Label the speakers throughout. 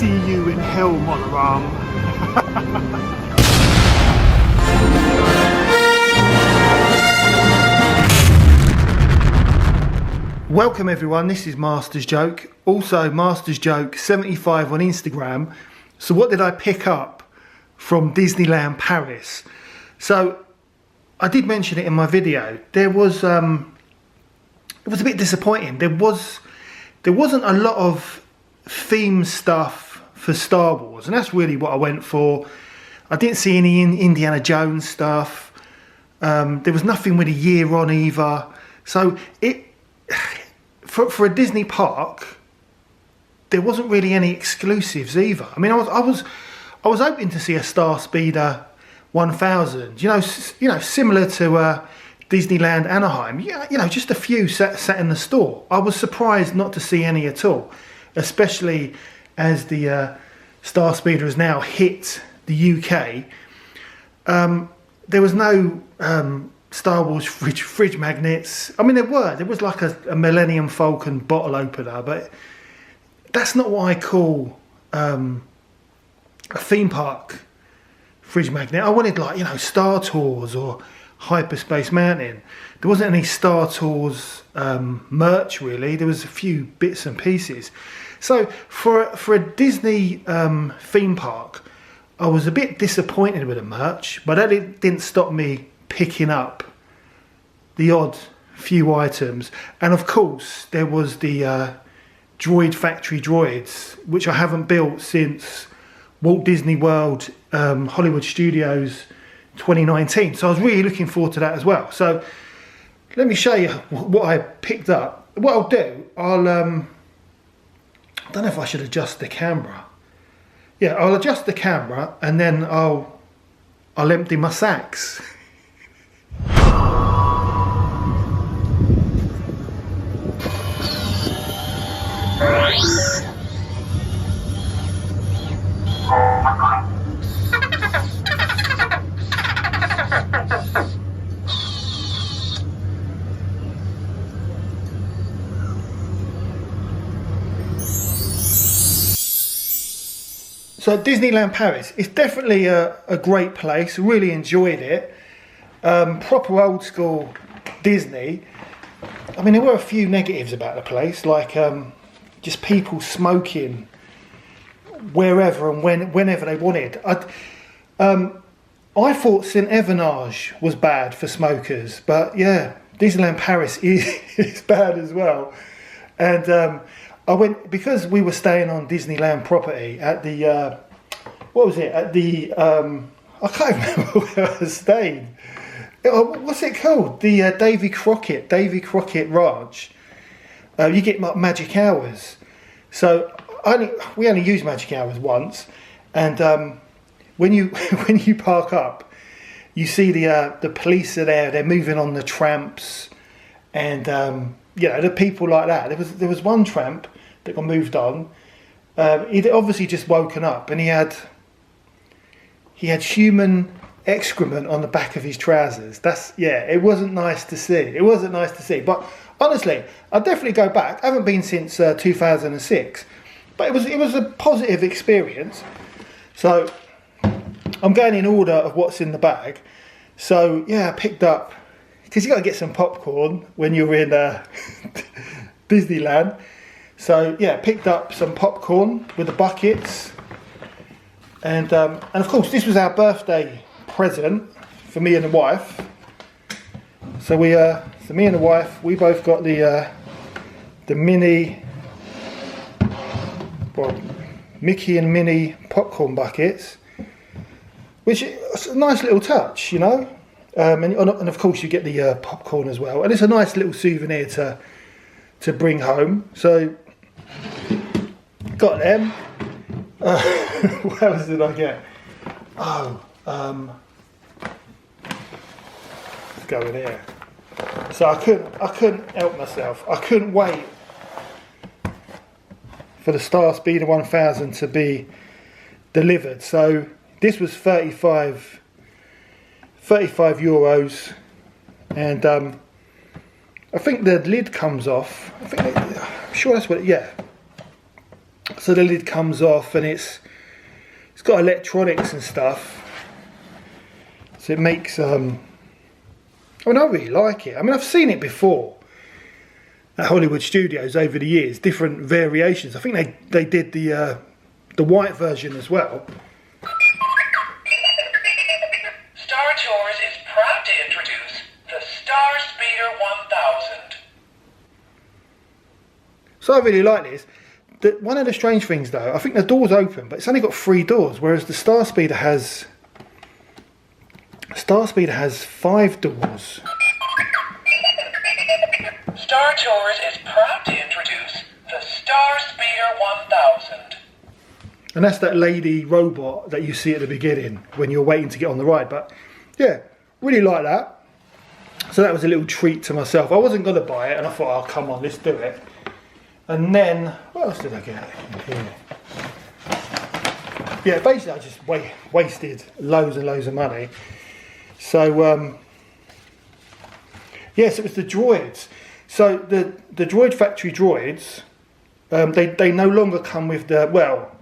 Speaker 1: see you in hell, Monoram. Welcome everyone, this is Master's Joke, also Master's Joke 75 on Instagram. So what did I pick up from Disneyland Paris? So I did mention it in my video. There was it was a bit disappointing. There wasn't a lot of theme stuff for Star Wars, and that's really what I went for. I didn't see any Indiana Jones stuff. There was nothing with a year on either. So for a Disney park, there wasn't really any exclusives either. I mean, I was hoping to see a Star Speeder 1000. You know, similar to Disneyland Anaheim. Yeah, you know, just a few sat in the store. I was surprised not to see any at all, especially as the Star Speeder has now hit the UK. There was no Star Wars fridge magnets. I mean, there was like a Millennium Falcon bottle opener, but that's not what I call a theme park fridge magnet. I wanted, like, you know, Star Tours or Hyperspace Mountain. There wasn't any Star Tours merch really. There was a few bits and pieces. So for a Disney theme park, I was a bit disappointed with the merch, but that didn't stop me picking up the odd few items. And of course there was the Droid Factory droids, which I haven't built since Walt Disney World Hollywood Studios 2019. So I was really looking forward to that as well. So let me show you what I picked up. What I'll do, I don't know if I should adjust the camera. Yeah, I'll adjust the camera and then I'll empty my sacks. So Disneyland Paris, it's definitely a great place. Really enjoyed it. Proper old school Disney. I mean, there were a few negatives about the place, like just people smoking wherever and whenever they wanted. I thought St. Evenage was bad for smokers, but yeah, Disneyland Paris is bad as well. And I went, because we were staying on Disneyland property at the, what was it? At the, I can't remember where I was staying. What's it called? The Davy Crockett Ranch. You get magic hours. So we only use magic hours once. And when you park up, you see the police are there. They're moving on the tramps, and you know, the people like that. There was one tramp that got moved on. He'd obviously just woken up, and he had human excrement on the back of his trousers. It wasn't nice to see. But honestly, I'd definitely go back. I haven't been since 2006, but it was a positive experience. So I'm going in order of what's in the bag. So yeah, I picked up, because you got to get some popcorn when you're in Disneyland. So yeah, picked up some popcorn with the buckets, and of course this was our birthday present for me and the wife. So me and the wife, we both got the mini, well, Mickey and Minnie popcorn buckets, which is a nice little touch, you know. And of course you get the popcorn as well, and it's a nice little souvenir to bring home. So got them. What else did I get? Let's go in here. So I couldn't help myself. I couldn't wait for the Star Speeder 1000 to be delivered. So this was 35 euros, and I think the lid comes off. I'm sure that's what. Yeah, So the lid comes off, and it's got electronics and stuff. So it makes, I mean, I really like it. I mean, I've seen it before at Hollywood Studios over the years, different variations. I think they did the white version as well.
Speaker 2: Star Tours is proud to introduce the Star Speeder 1000.
Speaker 1: So I really like this. One of the strange things though, I think the door's open, but it's only got 3 doors, whereas the Star Speeder has 5 doors.
Speaker 2: Star Tours is proud to introduce the Star Speeder 1000.
Speaker 1: And that's that lady robot that you see at the beginning when you're waiting to get on the ride. But yeah, really like that. So that was a little treat to myself. I wasn't going to buy it, and I thought, oh, come on, let's do it. And then, what else did I get in here? Yeah, basically I just wasted loads and loads of money. So, yes, it was the droids. So the Droid Factory droids, they no longer come with the, well,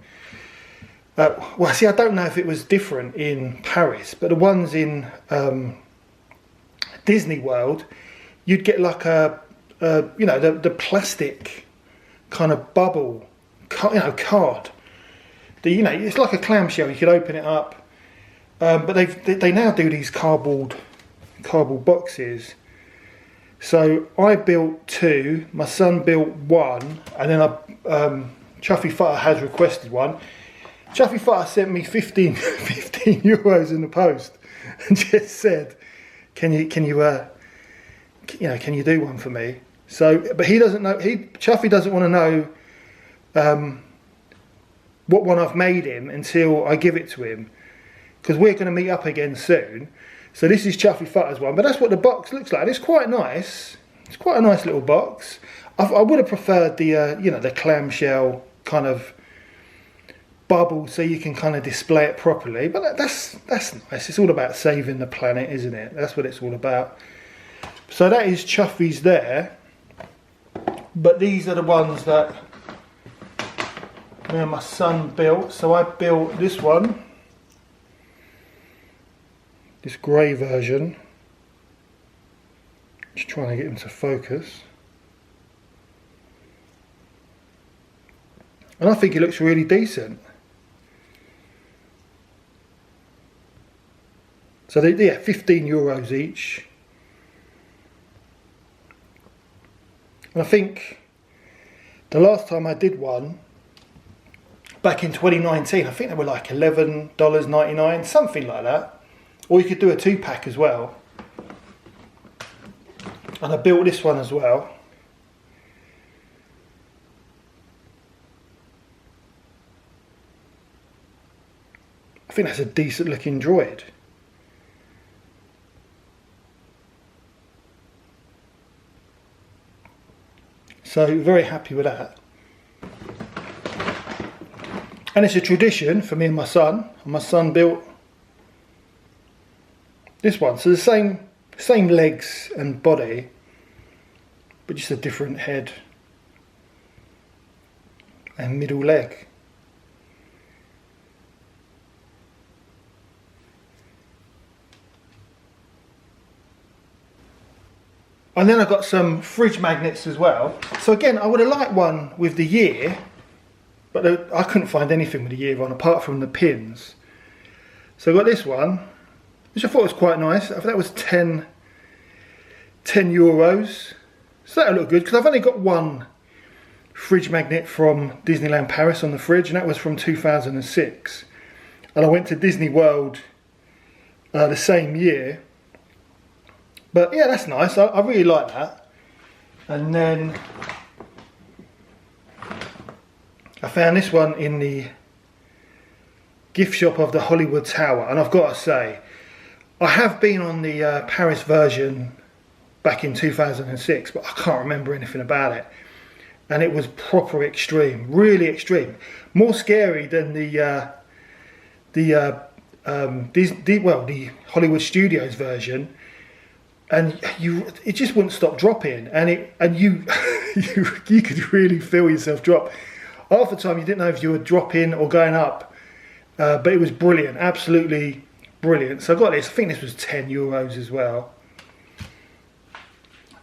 Speaker 1: see, I don't know if it was different in Paris, but the ones in Disney World, you'd get like a you know, the plastic kind of bubble, card. You know, it's like a clamshell. You could open it up, but they now do these cardboard boxes. So I built 2. My son built 1, and then Chuffy Futter has requested 1. Chuffy Futter sent me 15 euros in the post and just said, can you do one for me? So, but he doesn't know. Chuffy doesn't want to know what one I've made him until I give it to him, because we're going to meet up again soon. So this is Chuffy Futter's one, but that's what the box looks like. It's quite nice. It's quite a nice little box. I would have preferred the you know, the clamshell kind of bubble, so you can kind of display it properly. But that's nice. It's all about saving the planet, isn't it? That's what it's all about. So that is Chuffy's there. But these are the ones that me and my son built. So I built this one, this grey version. Just trying to get him to focus. And I think it looks really decent. So yeah, 15 euros each. And I think the last time I did one, back in 2019, I think they were like $11.99, something like that. Or you could do a 2-pack as well. And I built this one as well. I think that's a decent looking droid. So very happy with that. And it's a tradition for me and my son. And my son built this one. So the same legs and body, but just a different head and middle leg. And then I got some fridge magnets as well. So again, I would have liked one with the year, but I couldn't find anything with the year on apart from the pins. So I got this one, which I thought was quite nice. I think that was 10 euros. So that'll look good, because I've only got one fridge magnet from Disneyland Paris on the fridge, and that was from 2006. And I went to Disney World the same year. But yeah, that's nice. I really like that. And then I found this one in the gift shop of the Hollywood Tower, and I've got to say, I have been on the Paris version back in 2006, but I can't remember anything about it. And it was proper extreme, really extreme, more scary than the Hollywood Studios version. And it just wouldn't stop dropping, and you you could really feel yourself drop. half the time you didn't know if you were dropping or going up, but it was brilliant, absolutely brilliant. So I got this, I think this was €10 as well.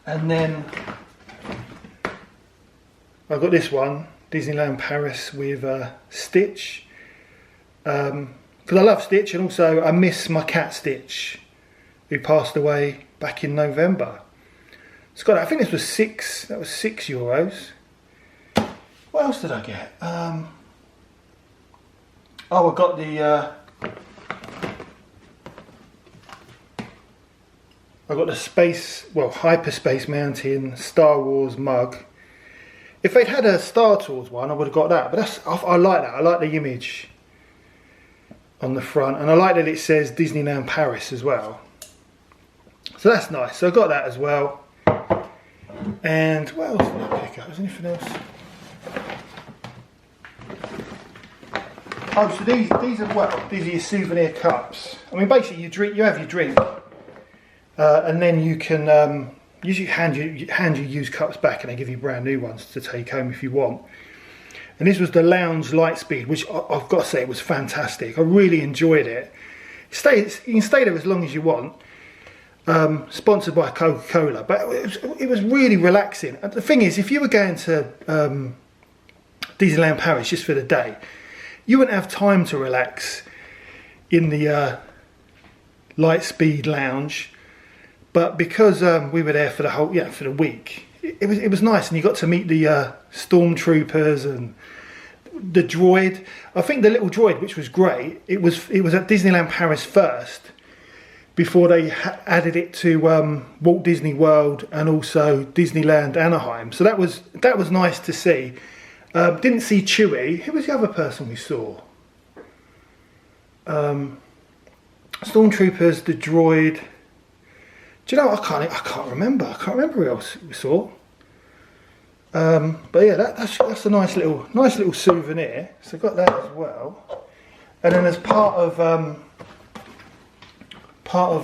Speaker 1: And then I got this one, Disneyland Paris with Stitch, because I love Stitch, and also I miss my cat Stitch, who passed away back in November. It's got, I think this was that was €6. What else did I get? Oh, I got the Hyperspace Mountain Star Wars mug. If they'd had a Star Tours one, I would have got that. But I like that. I like the image on the front, and I like that it says Disneyland Paris as well. So that's nice. So I got that as well. And what else did I pick up? Was anything else? Oh, so these are your souvenir cups. I mean, basically you have your drink, and then you can usually hand your used cups back, and they give you brand new ones to take home if you want. And this was the Lounge Lightspeed, which I've got to say, it was fantastic. I really enjoyed it. You can stay there as long as you want. Sponsored by Coca-Cola, but it was really relaxing. And the thing is, if you were going to Disneyland Paris just for the day, you wouldn't have time to relax in the Lightspeed Lounge. But because we were there for the week, it was nice, and you got to meet the stormtroopers and the droid. I think the little droid, which was great, it was at Disneyland Paris first, before they added it to Walt Disney World and also Disneyland Anaheim. So that was nice to see. Didn't see Chewie. Who was the other person we saw? Stormtroopers, the droid. Do you know? I can't remember. I can't remember who else we saw. But yeah, that's a nice little souvenir. So I got that as well. And then as part of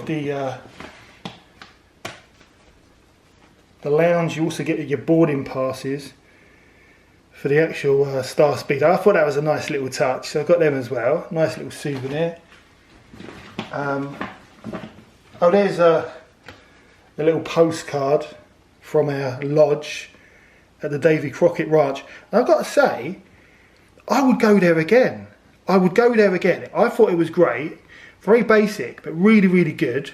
Speaker 1: the lounge, you also get your boarding passes for the actual Star Speeder. I thought that was a nice little touch, so I got them as well. Nice little souvenir. Oh, there's a little postcard from our lodge at the Davy Crockett Ranch. And I've got to say, I would go there again. I thought it was great. Very basic, but really, really good.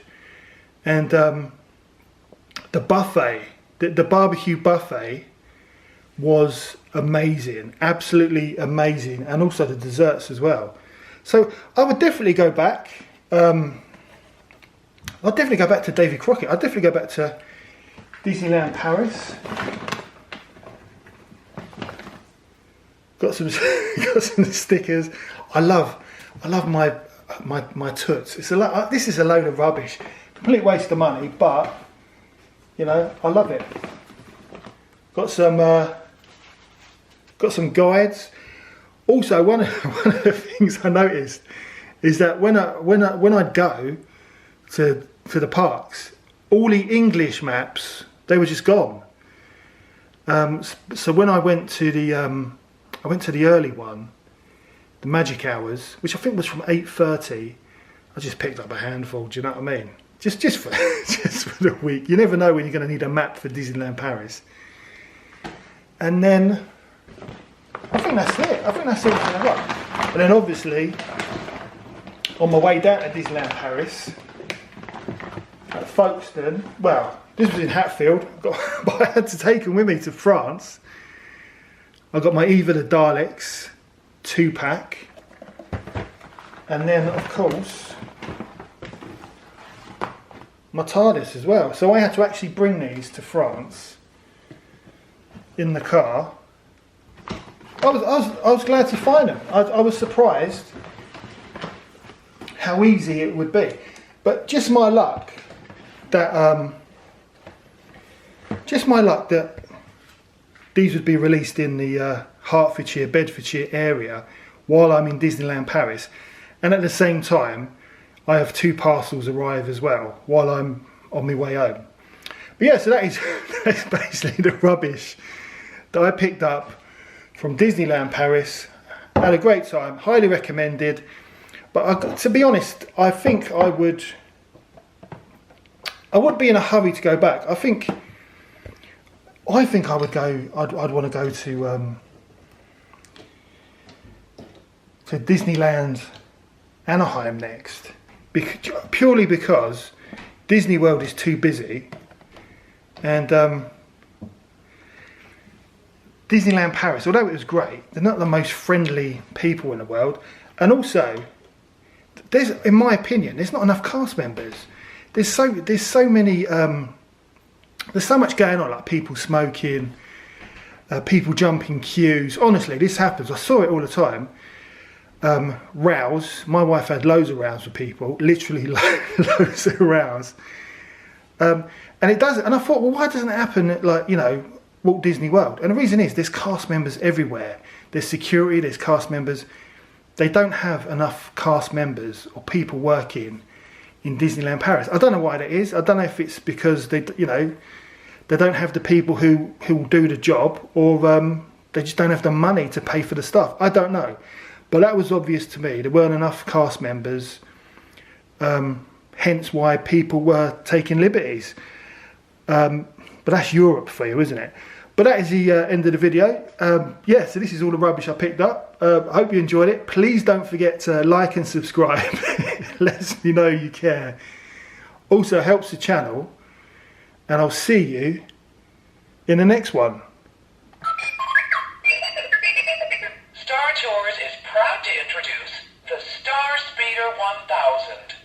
Speaker 1: And the buffet, the barbecue buffet, was amazing. Absolutely amazing. And also the desserts as well. So I would definitely go back. I'd definitely go back to Davy Crockett. I'd definitely go back to Disneyland Paris. Got some stickers. I love my toots. This is a load of rubbish. Complete waste of money, but you know, I love it. Got some guides. Also, one of the things I noticed is that when I'd go to the parks, all the English maps, they were just gone. So when I went to the early one, the Magic Hours, which I think was from 8:30, I just picked up a handful. Do you know what I mean? Just for the week. You never know when you're going to need a map for Disneyland Paris. And then I think that's it. I think that's everything I got. And then obviously, on my way down to Disneyland Paris, at Folkestone, well, this was in Hatfield, but I had to take them with me to France. I got my Eva the Daleks 2-pack, and then of course my TARDIS as well. So I had to actually bring these to France in the car. I was glad to find them. I was surprised how easy it would be, but just my luck that these would be released in the Hertfordshire, Bedfordshire area while I'm in Disneyland Paris, and at the same time I have 2 parcels arrive as well while I'm on my way home. But yeah, so that's basically the rubbish that I picked up from Disneyland Paris. Had a great time, highly recommended. But to be honest, I think I would be in a hurry to go back. I think I would go. I'd want to go to Disneyland Anaheim next, purely because Disney World is too busy, and Disneyland Paris, although it was great, they're not the most friendly people in the world, and also in my opinion, there's not enough cast members. There's so many. There's so much going on, like people smoking, people jumping queues. Honestly, this happens. I saw it all the time. Rows. My wife had loads of rows with people, literally loads of rows. And it doesn't. And I thought, well, why doesn't it happen at, like, Walt Disney World? And the reason is there's cast members everywhere. There's security. There's cast members. They don't have enough cast members or people working in Disneyland Paris. I don't know why that is. I don't know if it's because they don't have the people who will do the job, or they just don't have the money to pay for the stuff. I don't know. But that was obvious to me. There weren't enough cast members, hence why people were taking liberties. But that's Europe for you, isn't it? But that is the end of the video. Yeah, so this is all the rubbish I picked up. I hope you enjoyed it. Please don't forget to like and subscribe. Lets me know you care. Also helps the channel. And I'll see you in the next one.
Speaker 2: Star Tours is proud to introduce the Star Speeder 1000.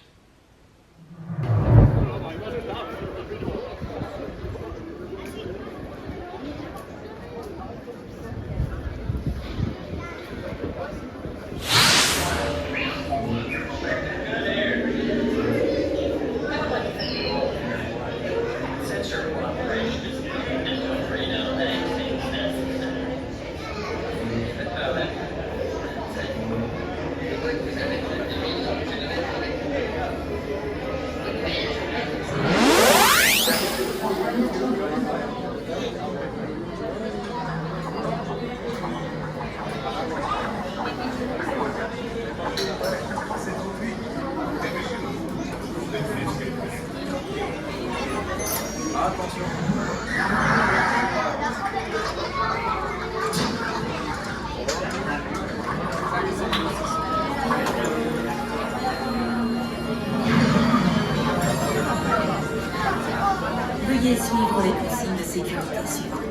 Speaker 3: Veuillez suivre les consignes de sécurité suivantes.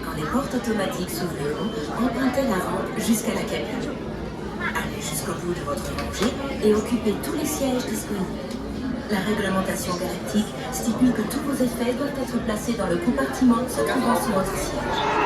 Speaker 3: Quand les portes automatiques s'ouvriront, empruntez la rampe jusqu'à la cabine. Allez jusqu'au bout de votre rangée et occupez tous les sièges disponibles. La réglementation galactique stipule que tous vos effets doivent être placés dans le compartiment se trouvant sous votre siège.